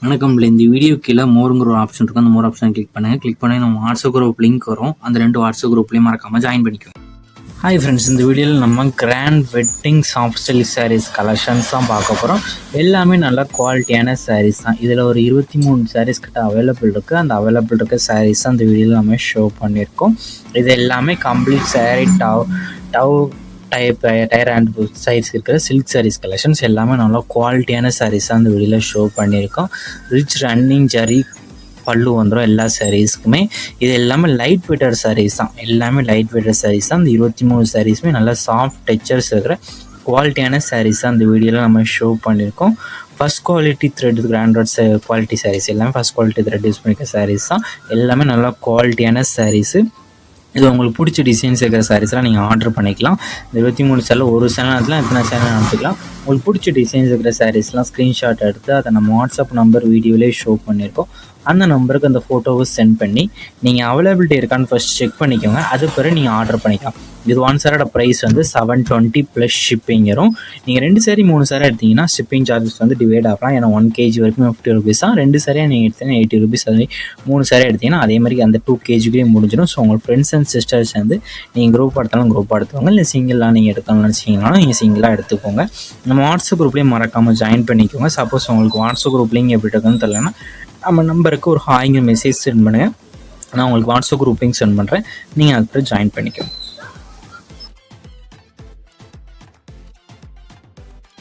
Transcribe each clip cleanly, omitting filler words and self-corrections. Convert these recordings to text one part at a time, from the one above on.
வணக்கம். இந்த வீடியோ கீழே மோருங்கிற ஒரு ஆப்ஷன் இருக்கும். அந்த மோர் ஆப்ஷனை கிளிக் பண்ணுங்கள். கிளிக் பண்ணி நம்ம வாட்ஸ்அப் குரூப் லிங்க் வரும். அந்த 2 வாட்ஸ்அப் குரூப்லேயும் மறக்காமல் ஜாயின் பண்ணிக்கோங்க. ஹாய் ஃப்ரெண்ட்ஸ், இந்த வீடியோவில் நம்ம grand wedding soft silk sarees collections தான் பார்க்க போகிறோம். எல்லாமே நல்ல குவாலிட்டியான சாரீஸ் தான். இதில் ஒரு 23 சாரீஸ் கிட்ட அவைலபிள் இருக்குது. அந்த அவைலபிள் இருக்க சாரீஸ் தான் இந்த வீடியோவில் நம்ம ஷோ பண்ணியிருக்கோம். இது எல்லாமே கம்ப்ளீட் சாரீ டவ் டயர் அண்ட் சைஸ் இருக்கிற சில்க் சாரீஸ் கலெக்ஷன்ஸ் எல்லாமே நல்லா குவாலிட்டியான சாரீஸாக அந்த வீடியோவில் ஷோ பண்ணியிருக்கோம். ரிச் ரன்னிங் ஜரி பல்லு வந்துடும் எல்லா சாரீஸ்க்குமே. இது எல்லாமே லைட் வெயிட்டர் சாரீஸ் தான். எல்லாமே லைட் வெயிட்டர் சாரீஸ் தான். இந்த 23 சாரீஸுமே நல்லா சாஃப்ட் டெக்ஸ்சர்ஸ் இருக்கிற குவாலிட்டியான சாரீஸ் தான் இந்த வீடியோவில் நம்ம ஷோ பண்ணியிருக்கோம். First quality thread guaranteed quality sarees எல்லாமே ஃபஸ்ட் குவாலிட்டி த்ரெட் யூஸ் பண்ணிக்க சாரீஸ் தான். எல்லாமே நல்லா குவாலிட்டியான சாரீஸு. இது உங்களுக்கு பிடிச்ச டிசைன்ஸ் இருக்கிற சாரீஸ்லாம் நீங்கள் ஆர்டர் பண்ணிக்கலாம். இந்த 23 சேலை ஒரு சேனத்தில் எத்தனை சேனல் அனுப்பிக்கலாம். உங்களுக்கு பிடிச்ச டிசைன்ஸ் இருக்கிற சாரீஸ்லாம் ஸ்க்ரீன்ஷாட் எடுத்து அதை நம்ம வாட்ஸ்அப் நம்பர் வீடியோவிலே ஷோ பண்ணியிருக்கோம். அந்த நம்பருக்கு அந்த ஃபோட்டோவை சென்ட் பண்ணி நீங்கள் அவைலபிலிட்டி இருக்கான்னு ஃபஸ்ட் செக் பண்ணிக்கோங்க. அது பிறகு நீங்கள் ஆர்டர் பண்ணிக்கலாம். இது 1 சாரோட ப்ரைஸ் வந்து 720 ப்ளஸ் ஷிப்பிங் வரும். நீங்கள் 2 சாரி 3 சாரி எடுத்திங்கன்னா ஷிப்பிங் சார்ஜஸ் வந்து டிவைட் ஆகலாம். ஏன்னா 1 kg வரைக்கும் 50 rupees தான். 2 சாரியாக நீங்கள் எடுத்தீங்கன்னா 80 rupees. அது 3 சாரி எடுத்திங்கன்னா அதே மாதிரி அந்த 2 kgலேயே முடிஞ்சிடும். ஸோ உங்கள் ஃப்ரெண்ட்ஸ் அண்ட் சிஸ்டர்ஸ் வந்து நீங்கள் குரூப் எடுத்தாலும் குரூப் எடுத்துக்கோங்க. இல்லை சிங்கிளாக நீங்கள் எடுக்கணும்னு நினச்சிங்கனாலும் நீங்கள் சிங்கிளாக எடுத்துக்கோங்க. நம்ம வாட்ஸ்அப் குரூப்லேயும் மறக்காமல் ஜாயின் பண்ணிக்கோங்க. சப்போஸ் உங்களுக்கு வாட்ஸ்அப் குரூப் லிங்க் எப்படி இருக்குன்னு தெரியலன்னா நம்ம நம்பருக்கு ஒரு ஹாய்ங்க மெசேஜ் சென்ட் பண்ணுங்கள். நான் உங்களுக்கு வாட்ஸ்அப் குரூப் லிங்க் சென்ட் பண்ணுறேன். நீங்கள் அதுக்கு ஜாயின் பண்ணிக்கோங்க.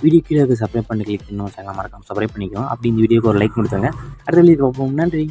வீடியோ கீழே சப்ஸ்கிரைப் பண்ணி கிளிக் பண்ணி சேனல் மறக்காமல் சப்ஸ்கிரைப் பண்ணிக்கோங்க. அப்படி இந்த வீடியோக்கு ஒரு லைக் கொடுத்துருங்க. அடுத்த வீடியோ பார்ப்போம். நன்றி.